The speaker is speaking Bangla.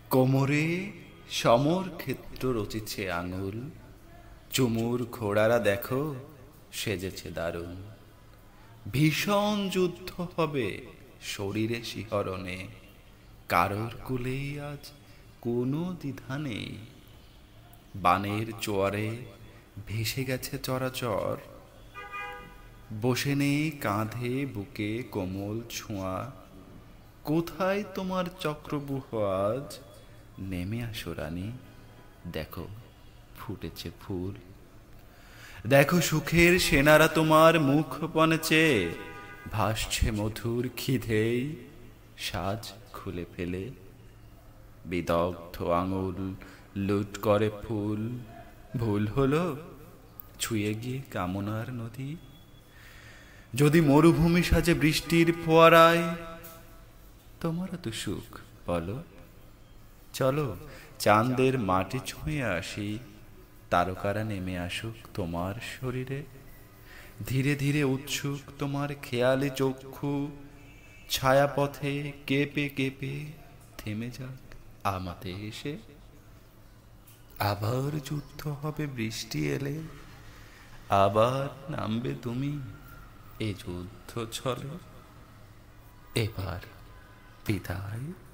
কোমরে সমর ক্ষেত্র রচিছে আঙুল, চুমুর ঘোড়ারা দেখো সেজেছে দারুণ। ভীষণ যুদ্ধ হবে শরীরে শিহরণে, কারোর কুলেই আজ কোনো দ্বিধা নেই। বানের চোয়ারে ভেসে গেছে চরাচর, বসে নেই কাঁধে বুকে কোমল ছোঁয়া। কোথায় তোমার চক্রব্যূহ আজ? নেমে আসো রানী, দেখো ফুটেছে ফুল। দেখো সুখের সেনারা তোমার মুখ পানে চেয়ে ভাসছে মধুর খিদেই সাজ খুলে ফেলে। বিদগ্ধ আঙুল লুট করে ফুল, ভুল হলো ছুঁয়ে গিয়ে কামনার নদী। যদি মরুভূমি সাজে বৃষ্টির ফোয়ারায়, তোমারও তো সুখ বলো। চলো চাঁদের মাটি ছুঁয়ে আসি, তারকারা নেমে আসুক তোমার শরীরে। ধীরে ধীরে উৎসুক তোমার খেয়ালে চক্ষু, ছায়াপথে কেঁপে কেঁপে থেমে যাক আমাতে এসে। আবার যুদ্ধ হবে বৃষ্টি এলে, আবার নামবে তুমি এ যুদ্ধ ছলে। এবার বিদায়।